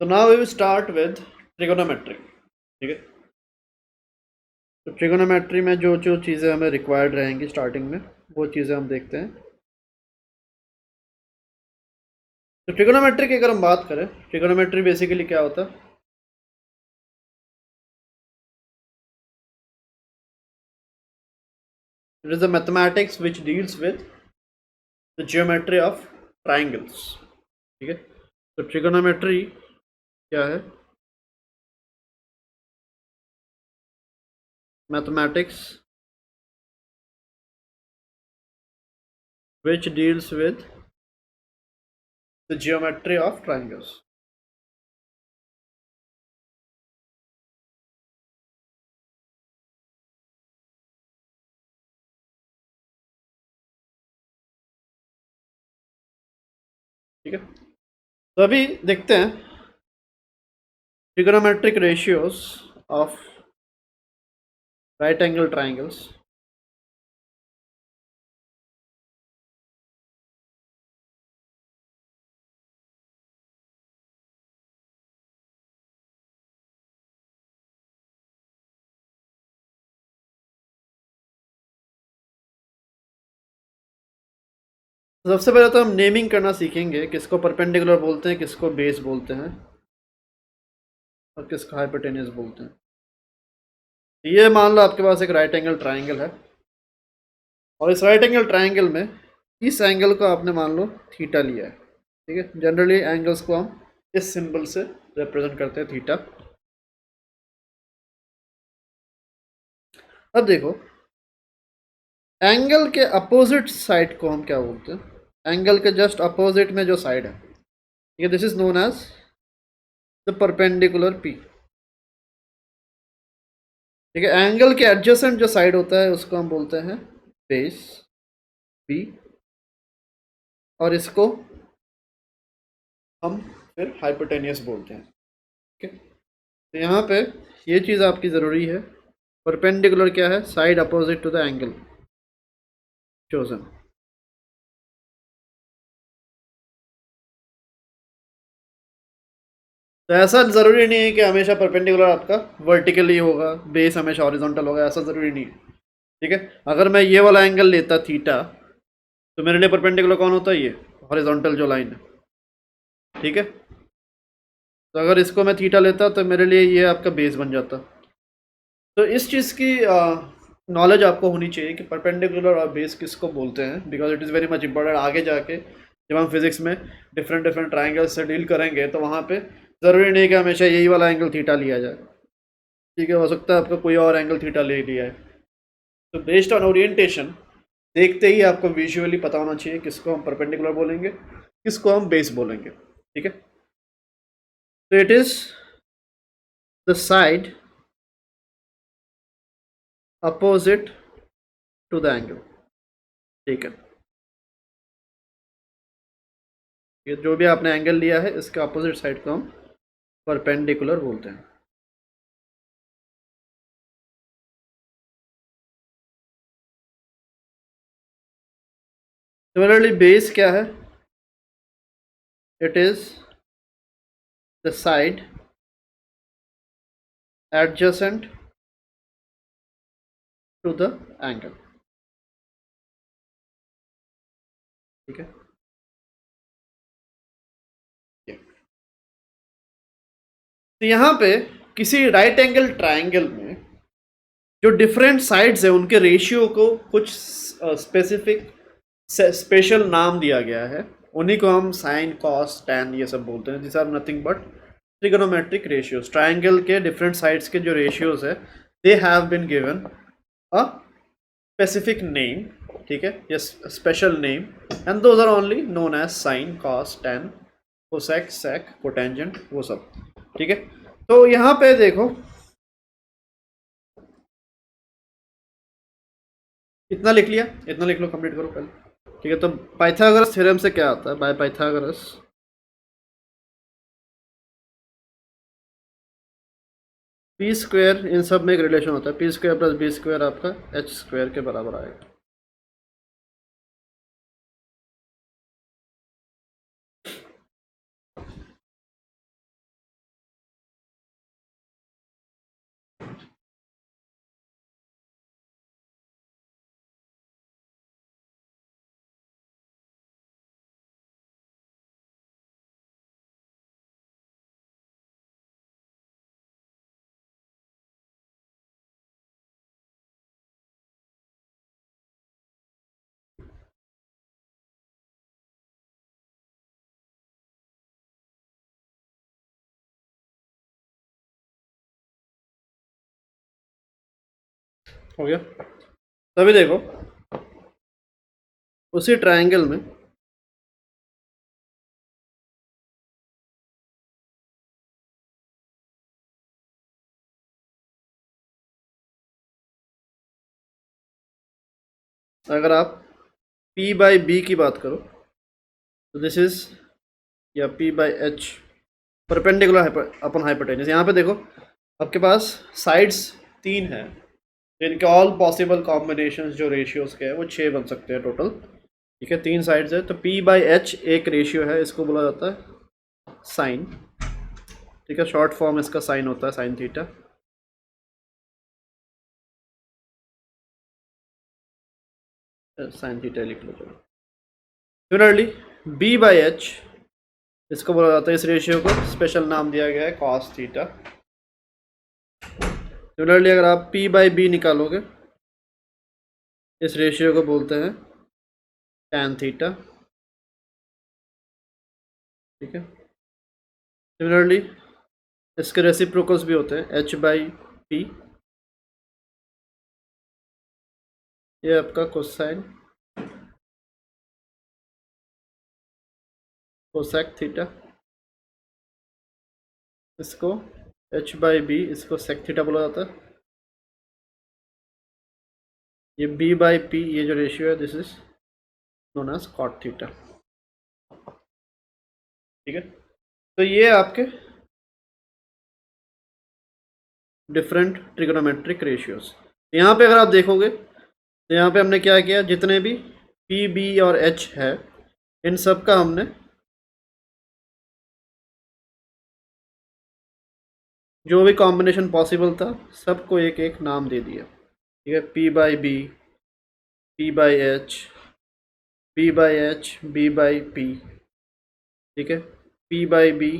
तो now we will start with trigonometry. ठीक है, तो ट्रिगोनोमेट्री में जो जो चीज़ें हमें रिक्वायर्ड रहेंगी स्टार्टिंग में, वो चीज़ें हम देखते हैं। तो ट्रिगोनोमेट्री की अगर हम बात करें, ट्रिगोनोमेट्री बेसिकली क्या होता है? It is the mathematics which deals with the geometry of triangles. ठीक है, तो ट्रिगोनोमेट्री क्या है? Mathematics which deals with the geometry of triangles। ठीक है, तो अभी देखते हैं trigonometric ratios of right angle triangles। सबसे पहले तो हम नेमिंग करना सीखेंगे, किसको परपेंडिकुलर बोलते हैं, किसको बेस बोलते हैं और किसको हाइपोटेन्यूस बोलते हैं। ये मान लो आपके पास एक राइट एंगल ट्राइंगल है और इस राइट एंगल ट्राइंगल में इस एंगल को आपने मान लो थीटा लिया है। ठीक है, जनरली एंगल्स को हम इस सिंबल से रिप्रेजेंट करते हैं, थीटा। अब देखो, एंगल के अपोजिट साइड को हम क्या बोलते हैं? एंगल के जस्ट अपोजिट में जो साइड है, ठीक है, this is known as the perpendicular P. ठीक है, एंगल के एडजेसेंट जो साइड होता है उसको हम बोलते हैं बेस बी, और इसको हम फिर हाइपोटेनियस बोलते हैं। ठीक है, तो यहाँ पे ये चीज़ आपकी ज़रूरी है, परपेंडिकुलर क्या है? Side opposite to the angle chosen. तो ऐसा ज़रूरी नहीं है कि हमेशा परपेंडिकुलर आपका वर्टिकली होगा, बेस हमेशा हॉरिजॉन्टल होगा, ऐसा ज़रूरी नहीं है। ठीक है, अगर मैं ये वाला एंगल लेता थीटा, तो मेरे लिए परपेंडिकुलर कौन होता है? ये हॉरिजॉन्टल जो लाइन है। ठीक है, तो अगर इसको मैं थीटा लेता तो मेरे लिए ये आपका बेस बन जाता। तो इस चीज़ की नॉलेज आपको होनी चाहिए कि परपेंडिकुलर और बेस किसको बोलते हैं, because it is very much important. आगे जाके जब हम फिजिक्स में डिफरेंट डिफरेंट ट्राइंगल्स से डील करेंगे तो वहाँ पे ज़रूरी नहीं कि हमेशा यही वाला एंगल थीटा लिया जाए। ठीक है, हो सकता है आपका कोई और एंगल थीटा ले लिया है। तो बेस्ड ऑन ओरिएंटेशन देखते ही आपको विजुअली पता होना चाहिए किसको हम परपेंडिकुलर बोलेंगे, किसको हम बेस बोलेंगे। ठीक है, तो it is the side opposite to the angle. ठीक है, ये जो भी आपने एंगल लिया है इसके अपोजिट साइड को हम परपेंडिकुलर बोलते हैं। सिमिलरली बेस क्या है? It is the side adjacent to the angle. ठीक है, तो यहाँ पे किसी राइट एंगल ट्राइंगल में जो डिफरेंट साइड्स है उनके रेशियो को कुछ स्पेसिफिक स्पेशल नाम दिया गया है, उन्हीं को हम साइन कॉस टैन ये सब बोलते हैं। This are nothing but trigonometric ratios. Triangle के डिफरेंट साइड्स के जो रेशियोज है, they have been given a specific name. ठीक है, yes, special name, and those are only known as sine cos tan cosec sec cotangent, वो सब। ठीक है, तो यहाँ पे देखो, इतना लिख लिया, इतना लिख लो, कंप्लीट करो पहले। ठीक है, तो पाइथागोरस थ्योरम से क्या आता है? बाय पाइथागोरस पी स्क्वायर, इन सब में एक रिलेशन होता है, P square plus B square आपका एच स्क्वायर के बराबर आएगा। हो गया। तभी देखो उसी ट्रायंगल में अगर आप P बाई बी की बात करो तो दिस इज या P by H perpendicular upon hypotenuse. यहाँ पे देखो आपके पास साइड्स 3 हैं, जिनके ऑल पॉसिबल कॉम्बिनेशन जो रेशियोज के हैं वो 6 बन सकते हैं टोटल। ठीक है, 3 साइड्स है तो P बाई एच एक रेशियो है, इसको बोला जाता है साइन। ठीक है, शॉर्ट फॉर्म इसका साइन होता है, साइन थीटा। साइन थीटा लिख लो चलो। सिमिलरली B बाई एच इसको बोला जाता है, इस रेशियो को स्पेशल नाम दिया गया है कॉस थीटा। सिमिलरली अगर आप P बाई बी निकालोगे इस रेशियो को बोलते हैं टैन थीटा। ठीक है, सिमिलरली इसके रेसिप्रोकल्स भी होते हैं H बाई पी, ये आपका कोसाइन कोसेक थीटा, इसको H बाई बी, इसको सेक थीटा बोला जाता है। ये B बाई पी, ये जो रेशियो है this is known as cot theta. ठीक है, तो ये आपके डिफरेंट ट्रिगोनोमेट्रिक रेशियोज। यहाँ पे अगर आप देखोगे तो यहाँ पे हमने क्या किया, जितने भी P, B और H है इन सब का हमने जो भी कॉम्बिनेशन पॉसिबल था सबको एक एक नाम दे दिया। ठीक है, P by B, P by H, P by H, B by P. ठीक है, P बाई बी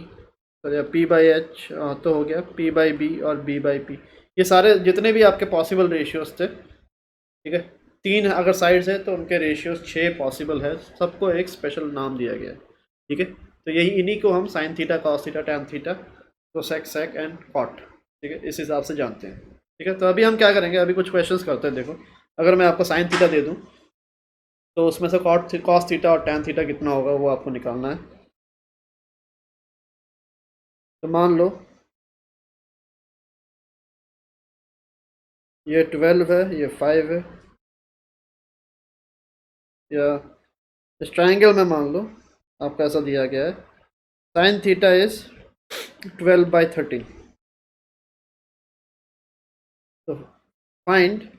या P बाई एच तो हो गया, P बाई बी और B बाई पी। ये सारे जितने भी आपके पॉसिबल रेशियोज थे। ठीक है, 3 अगर साइड्स है तो उनके रेशियोज 6 पॉसिबल है, सबको एक स्पेशल नाम दिया गया है। ठीक है, तो यही इन्हीं को हम sine theta, cos theta, tan theta, cosec, sec and cot, ठीक है, इस हिसाब से जानते हैं। ठीक है, तो अभी हम क्या करेंगे, अभी कुछ क्वेश्चंस करते हैं। देखो अगर मैं आपको साइन थीटा दे दूं तो उसमें से कॉस थीटा और टैन थीटा कितना होगा वो आपको निकालना है। तो मान लो ये 12 है, ये 5 है, या इस ट्राइंगल में मान लो आपका ऐसा दिया गया है साइन थीटा इज 12/13। तो find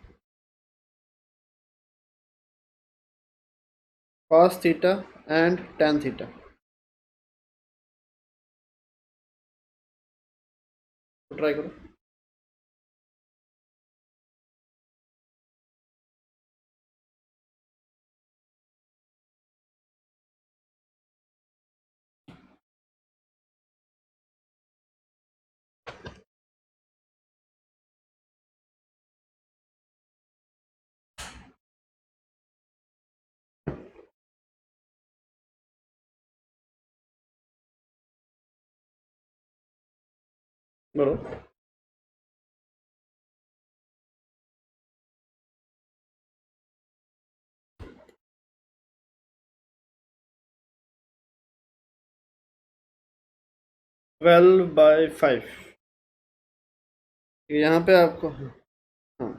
cos theta and tan theta. Try करो। बोलो। 12/5। यहाँ पे आपको, हाँ,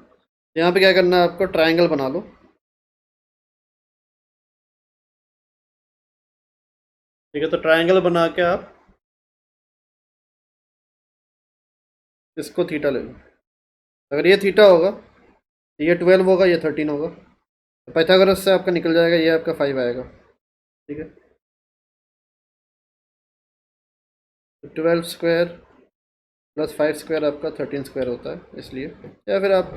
यहाँ पे क्या करना है, आपको ट्राइंगल बना लो। ठीक है, तो ट्राइंगल बना के आप इसको थीटा ले लो। अगर ये थीटा होगा तो ये 12 होगा, ये 13 होगा, तो पाइथागोरस से आपका निकल जाएगा, ये आपका 5 आएगा। ठीक है, तो 12 स्क्वायर प्लस 5 स्क्वायर आपका 13 स्क्वायर होता है, इसलिए। या फिर आप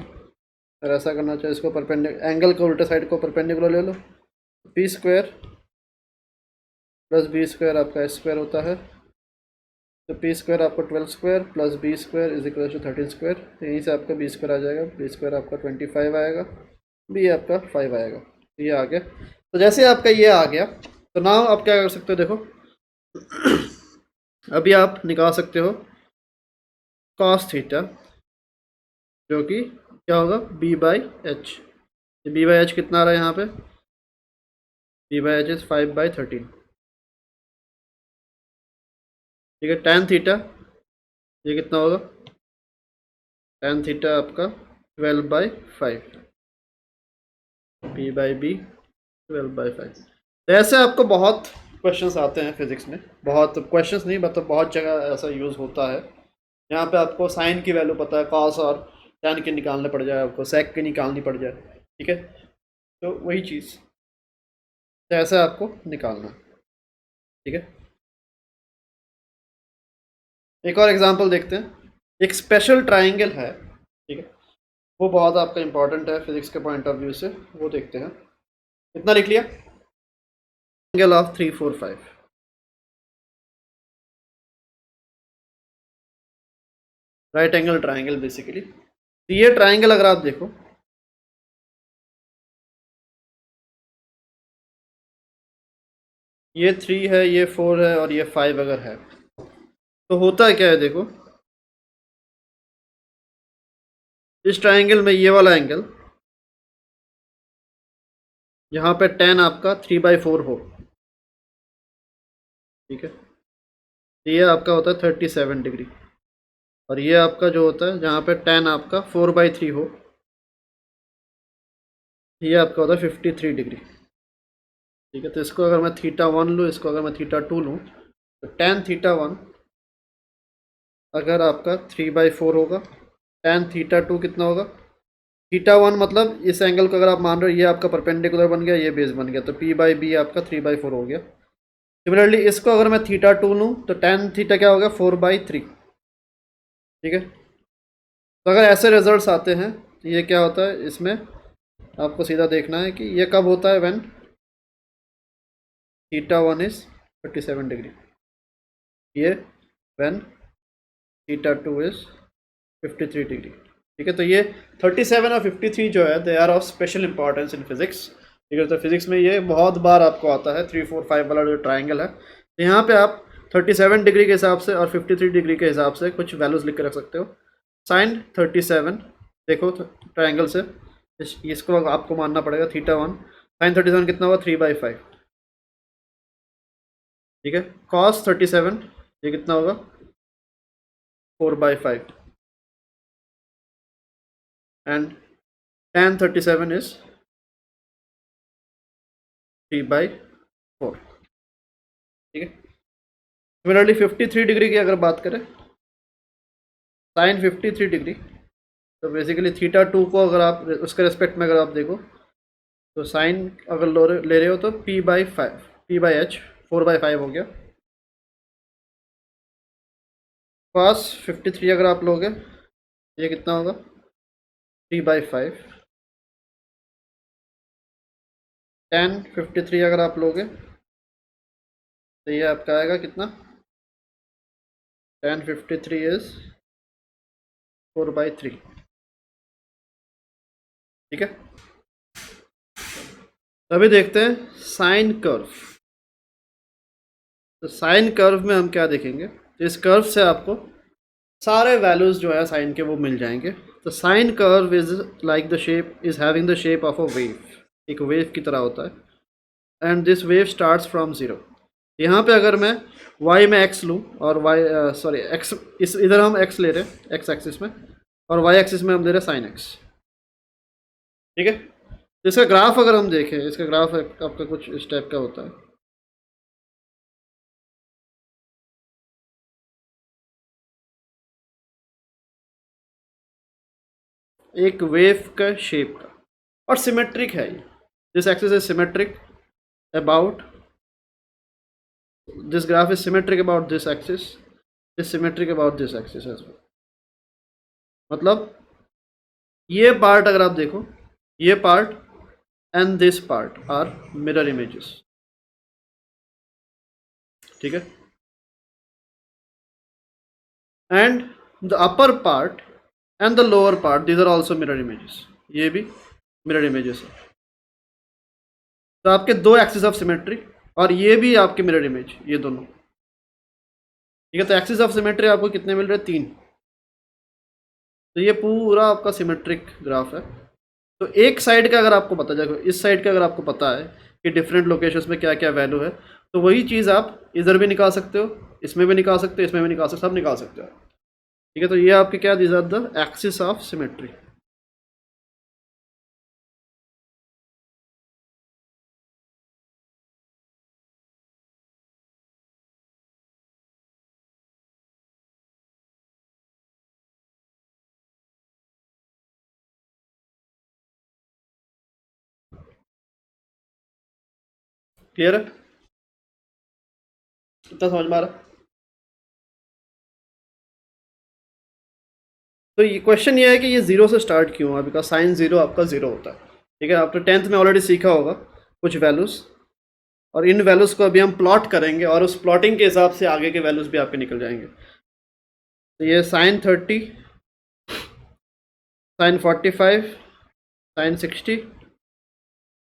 अगर ऐसा करना चाहे, इसको परपेंडिकुलर एंगल को उल्टे साइड को परपेंडिकुलर ले लो, P square plus B square आपका एस स्क्वायर होता है। तो पी स्क्वायर आपको 12 square plus B square is equal to 13 square, तो यहीं से आपका बी स्क्वायर आ जाएगा, बी स्क्वायर आपका 25 आएगा, बी आपका 5 आएगा। तो ये आ गया। तो जैसे आपका ये आ गया तो नाउ आप क्या कर सकते हो, देखो अभी आप निकाल सकते हो कॉस थीटा जो कि क्या होगा B by H. B by H कितना आ रहा है यहाँ पे, बी बाई एच इज 5/13। ठीक है, tan थीटा ये कितना होगा, tan थीटा आपका 12/5, बी बाई बी 12/5। तो ऐसे आपको बहुत क्वेश्चंस आते हैं फिजिक्स में, बहुत क्वेश्चंस नहीं मतलब बहुत जगह ऐसा यूज़ होता है। यहाँ पे आपको साइन की वैल्यू पता है, कॉस और टैन के निकालने पड़ जाए, आपको सेक के निकालनी पड़ जाए। ठीक है, तो वही चीज़, तो ऐसे आपको निकालना है। ठीक है, एक और एग्जांपल देखते हैं। एक स्पेशल ट्राइंगल है, ठीक है, वो बहुत आपका इंपॉर्टेंट है फिजिक्स के पॉइंट ऑफ व्यू से, वो देखते हैं। कितना लिख लिया, angle of 3, 4, 5, right angle triangle basically. तो ये ट्राइंगल अगर आप देखो, ये 3 है, ये 4 है और ये 5 अगर है, तो होता है क्या है देखो, इस ट्राइंगल में ये वाला एंगल यहाँ पे tan आपका 3/4 हो, ठीक है, तो ये आपका होता है 37 डिग्री। और ये आपका जो होता है जहाँ पे tan आपका 4/3 हो, ये आपका होता है 53 डिग्री। ठीक है, तो इसको अगर मैं θ1 लूँ, इसको अगर मैं θ2 लूँ, तो tan θ1 अगर आपका 3/4 होगा, tan θ2 कितना होगा, θ1 मतलब इस एंगल को अगर आप मान रहे हो ये आपका परपेंडिकुलर बन गया, ये बेस बन गया, तो p/b आपका 3/4 हो गया। सिमिलरली इसको अगर मैं θ2 लूँ तो tan थीटा क्या होगा 4/3। ठीक है, तो अगर ऐसे रिजल्ट्स आते हैं तो ये क्या होता है, इसमें आपको सीधा देखना है कि ये कब होता है, व्हेन θ1 इज 37 डिग्री, ये व्हेन θ2 इज 53 डिग्री। ठीक है, तो ये 37 और 53 जो है they are of special importance in physics. ठीक है, तो फिजिक्स में ये बहुत बार आपको आता है, 3, 4, 5 वाला जो ट्राइंगल है, तो यहाँ पे आप 37 डिग्री के हिसाब से और 53 डिग्री के हिसाब से कुछ वैल्यूज लिख के रख सकते हो। साइन 37 देखो ट्राइंगल से, इसको आपको मानना पड़ेगा θ1, साइन 37 कितना होगा 3/5। ठीक है, कॉस 37 ये कितना होगा 4/5, एंड tan 37 इज 3/4। ठीक है, सिमिलरली 53 डिग्री की अगर बात करें, साइन 53 डिग्री, तो बेसिकली θ2 को अगर आप उसके रेस्पेक्ट में अगर आप देखो, तो साइन अगर ले रहे हो तो p/5, p/h 4/5 हो गया। cos 53 अगर आप लोगे, ये कितना होगा 3/5, tan 53 अगर आप लोगे तो ये आपका आएगा कितना, tan 53 इज 4/3। ठीक है, अभी देखते हैं साइन कर्व। तो साइन कर्व में हम क्या देखेंगे, तो इस कर्व से आपको सारे वैल्यूज जो है साइन के वो मिल जाएंगे। तो sine curve is like the shape is having the shape of a wave, एक वेव की तरह होता है, and this wave starts from zero. यहाँ पे अगर मैं y में x लूँ और y सॉरी x, इस इधर हम x ले रहे हैं x एक्सिस में, और y एक्सिस में हम ले रहे हैं साइन x। ठीक है, तो इसका ग्राफ अगर हम देखें, इसका ग्राफ आपका कुछ इस टाइप का होता है। एक वेव का शेप का, और सिमेट्रिक है ये, this axis is symmetric about, this graph is symmetric about this axis, is symmetric about this axis as well। मतलब ये पार्ट अगर आप देखो, ये part and this part are mirror images. ठीक है, and the upper part and the lower part these are also mirror images, ये भी मिरर इमेजेस है। तो आपके दो एक्सिस ऑफ सिमेट्री, और ये भी आपके मिरर इमेज, ये दोनों। ठीक है, तो एक्सिस ऑफ सिमेट्री आपको कितने मिल रहे हैं, 3। तो ये पूरा आपका सिमेट्रिक ग्राफ है। तो एक साइड का अगर आपको पता जाए, इस साइड का अगर आपको पता है कि डिफरेंट लोकेशंस में क्या क्या वैल्यू है, तो वही चीज़ आप इधर भी निकाल सकते हो, इसमें भी निकाल सकते हो, इसमें भी निकाल सकते हो, सब निकाल सकते हो। ठीक है, तो ये आपके क्या, these are the axis of symmetry. Clear है? इतना समझ में आ रहा है? तो ये क्वेश्चन ये है कि ये जीरो से स्टार्ट क्यों हुआ, बिकॉज साइन जीरो आपका जीरो होता है। ठीक है, आपने 10th में ऑलरेडी सीखा होगा कुछ वैल्यूज, और इन वैल्यूज को अभी हम प्लॉट करेंगे और उस प्लॉटिंग के हिसाब से आगे के वैल्यूज भी आपके निकल जाएंगे। तो ये साइन 30, साइन 45, साइन 60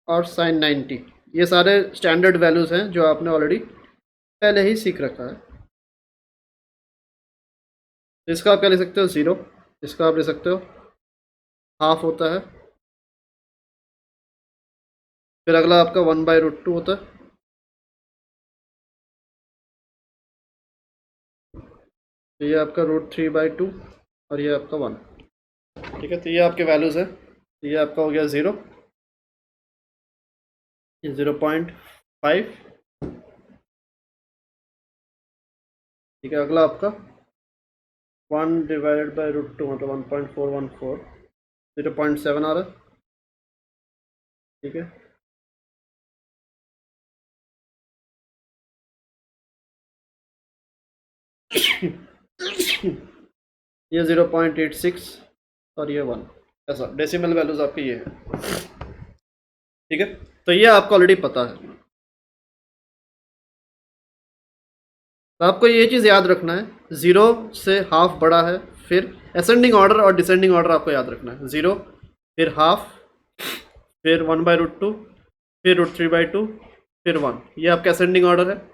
और साइन 90, ये सारे स्टैंडर्ड वैल्यूज हैं जो आपने ऑलरेडी पहले ही सीख रखा है। तो इसका आप क्या ले सकते हो, ज़ीरो। इसका आप ले सकते हो हाफ होता है। फिर अगला आपका 1/√2 होता है। तो ये आपका √3/2 और ये आपका 1। ठीक है, तो ये आपके वैल्यूज़ हैं। तो ये आपका हो गया ज़ीरो, ये 0.5। ठीक है, अगला आपका 1/√2 मतलब 1.414, 0.7 आ रहा है। ठीक है, ये 0.86 और ये 1, ऐसा डेसिमल वैल्यूज आपके ये है। ठीक है, तो ये आपको ऑलरेडी पता है। तो आपको ये चीज़ याद रखना है, ज़ीरो से हाफ बड़ा है, फिर असेंडिंग ऑर्डर और डिसेंडिंग ऑर्डर आपको याद रखना है। ज़ीरो, फिर हाफ, फिर 1/√2, फिर √3/2, फिर 1, ये आपका असेंडिंग ऑर्डर है।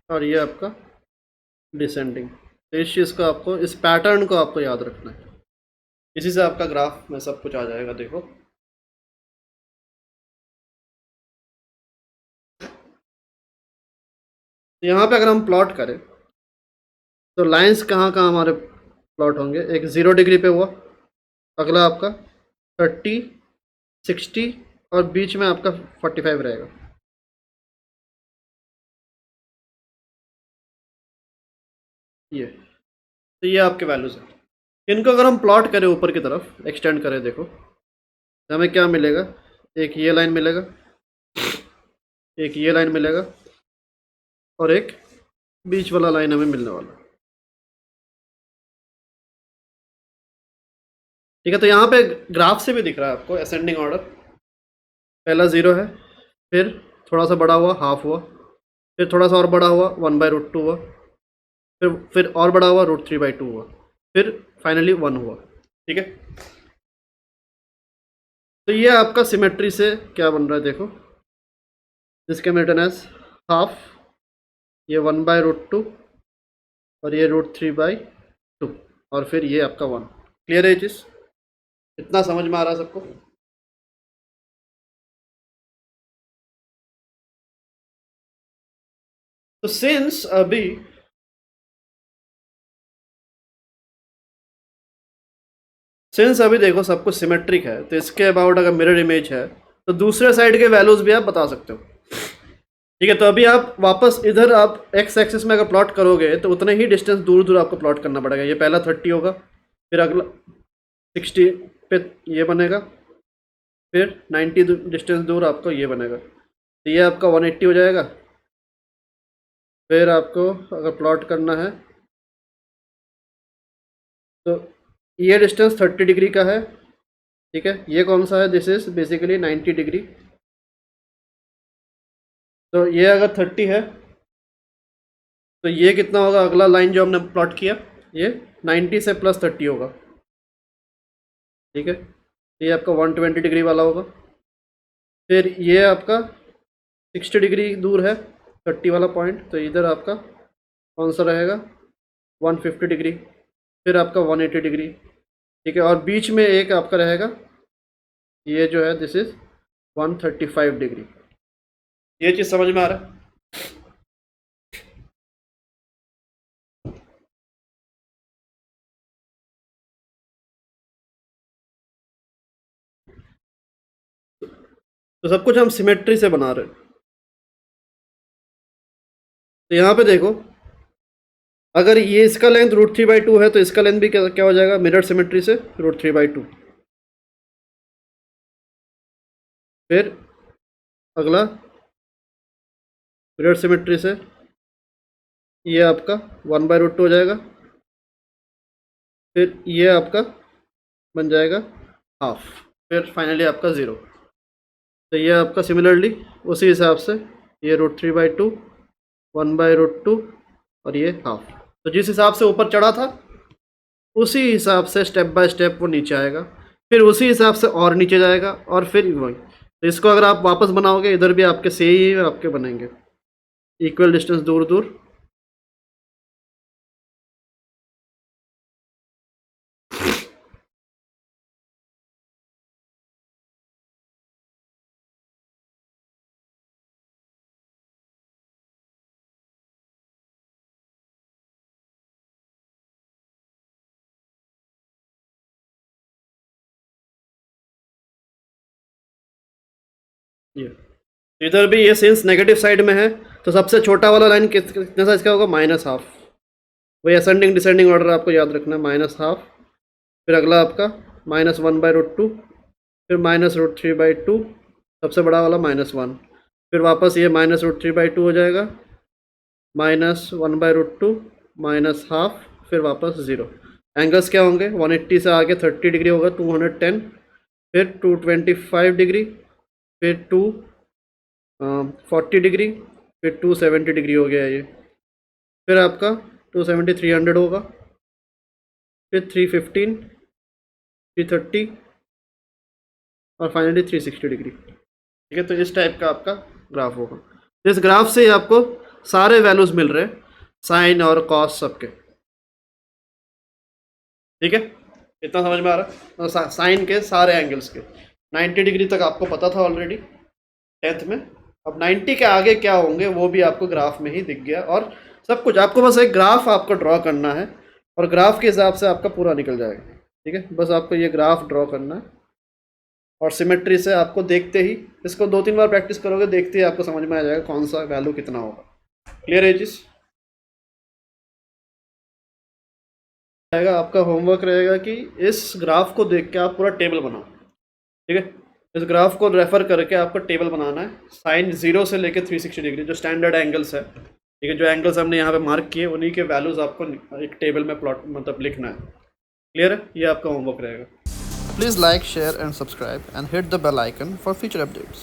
और ये आपका डिसेंडिंग। तो इस चीज़ को आपको, इस पैटर्न को आपको याद रखना है, इसी से आपका ग्राफ में सब कुछ आ जाएगा। देखो, यहाँ पे अगर हम प्लॉट करें तो लाइंस कहाँ कहाँ हमारे प्लॉट होंगे, एक 0 डिग्री पे हुआ, अगला आपका 30, 60 और बीच में आपका 45 रहेगा। ये, तो ये आपके वैल्यूज हैं। इनको अगर हम प्लॉट करें ऊपर की तरफ एक्सटेंड करें, देखो तो हमें क्या मिलेगा, एक ये लाइन मिलेगा, एक ये लाइन मिलेगा, और एक बीच वाला लाइन हमें मिलने वाला। ठीक है, तो यहाँ पे ग्राफ से भी दिख रहा है आपको असेंडिंग ऑर्डर। पहला ज़ीरो है, फिर थोड़ा सा बड़ा हुआ हाफ हुआ, फिर थोड़ा सा और बड़ा हुआ 1/√2 हुआ, फिर और बड़ा हुआ √3/2 हुआ, फिर फाइनली 1 हुआ। ठीक है, तो ये आपका सिमेट्री से क्या बन रहा है, देखो जिसके रिटर्न एज हाफ, ये 1/√2 और ये √3/2 और फिर ये आपका 1। क्लियर है ये चीज़? इतना समझ में आ रहा है सबको? तो सिंस अभी देखो सब कुछ सिमेट्रिक है, तो इसके अबाउट अगर मिरर इमेज है तो दूसरे साइड के वैल्यूज भी आप बता सकते हो। ठीक है, तो अभी आप वापस इधर आप एक्स एक्सिस में अगर प्लॉट करोगे तो उतने ही डिस्टेंस दूर दूर आपको प्लॉट करना पड़ेगा। ये पहला 30 होगा, फिर अगला 60 पे ये बनेगा, फिर 90 डिस्टेंस दूर आपको ये बनेगा, तो ये आपका 180 हो जाएगा। फिर आपको अगर प्लॉट करना है तो ये डिस्टेंस 30 डिग्री का है। ठीक है, ये कौन सा है, दिस इज बेसिकली 90 डिग्री। तो ये अगर 30 है तो ये कितना होगा, अगला लाइन जो हमने प्लॉट किया ये 90 से प्लस 30 होगा, ठीक है। ये आपका 120 डिग्री वाला होगा। फिर ये आपका 60 डिग्री दूर है 30 वाला पॉइंट, तो इधर आपका कौन सा रहेगा 150 डिग्री। फिर आपका 180 डिग्री, ठीक है। और बीच में एक आपका रहेगा ये जो है दिस इज 135 डिग्री। ये चीज़ समझ में आ रहा है? तो सब कुछ हम सिमेट्री से बना रहे हैं। तो यहाँ पे देखो, अगर ये इसका लेंथ √3/2 है तो इसका लेंथ भी क्या हो जाएगा मिरर सिमेट्री से √3/2। फिर अगला मिरर सिमेट्री से ये आपका 1/√2 हो जाएगा। फिर ये आपका बन जाएगा हाफ। फिर फाइनली आपका 0। तो ये आपका सिमिलरली उसी हिसाब से ये √3/2 1/√2 और ये हाफ। तो जिस हिसाब से ऊपर चढ़ा था उसी हिसाब से स्टेप बाय स्टेप वो नीचे आएगा, फिर उसी हिसाब से और नीचे जाएगा और फिर वही। तो इसको अगर आप वापस बनाओगे इधर भी आपके से ही आपके बनेंगे इक्वल डिस्टेंस दूर दूर। ये इधर भी ये सिंस नेगेटिव साइड में है तो सबसे छोटा वाला लाइन कितने साइज का होगा -1/2। वही असेंडिंग डिसेंडिंग ऑर्डर आपको याद रखना है -1/2। फिर अगला आपका -1/√2, फिर -√3/2, सबसे बड़ा वाला -1। फिर वापस ये -√3/2 हो जाएगा, -1/√2, -1/2, फिर वापस 0। एंगल्स क्या होंगे 180 से आगे 30 डिग्री होगा 210, फिर 225 डिग्री, फिर 240 डिग्री, फिर 270 डिग्री हो गया ये। फिर आपका 270 300 होगा, फिर 315, 330 और फाइनली 360 डिग्री, ठीक है। तो इस टाइप का आपका ग्राफ होगा। इस ग्राफ से ही आपको सारे वैल्यूज मिल रहे हैं साइन और कॉस सबके, ठीक है। इतना समझ में आ रहा है साइन के सारे एंगल्स के। 90 डिग्री तक आपको पता था ऑलरेडी 10th में। अब 90 के आगे क्या होंगे वो भी आपको ग्राफ में ही दिख गया, और सब कुछ आपको बस एक ग्राफ आपको ड्रॉ करना है और ग्राफ के हिसाब से आपका पूरा निकल जाएगा, ठीक है। बस आपको ये ग्राफ ड्रॉ करना है और सिमेट्री से आपको देखते ही, इसको 2-3 बार प्रैक्टिस करोगे, देखते ही आपको समझ में आ जाएगा कौन सा वैल्यू कितना होगा। क्लियर है जिस आपका होमवर्क रहेगा कि इस ग्राफ को देख के आप पूरा टेबल बनाओ, ठीक है। इस ग्राफ को रेफर करके आपको टेबल बनाना है साइन 0 से लेकर 360 डिग्री जो स्टैंडर्ड एंगल्स है, ठीक है। जो एंगल्स हमने यहाँ पे मार्क किए उन्हीं के वैल्यूज़ आपको एक टेबल में प्लॉट मतलब लिखना है। क्लियर है, ये आपका होमवर्क रहेगा। Please like share and subscribe and hit the bell icon for future updates.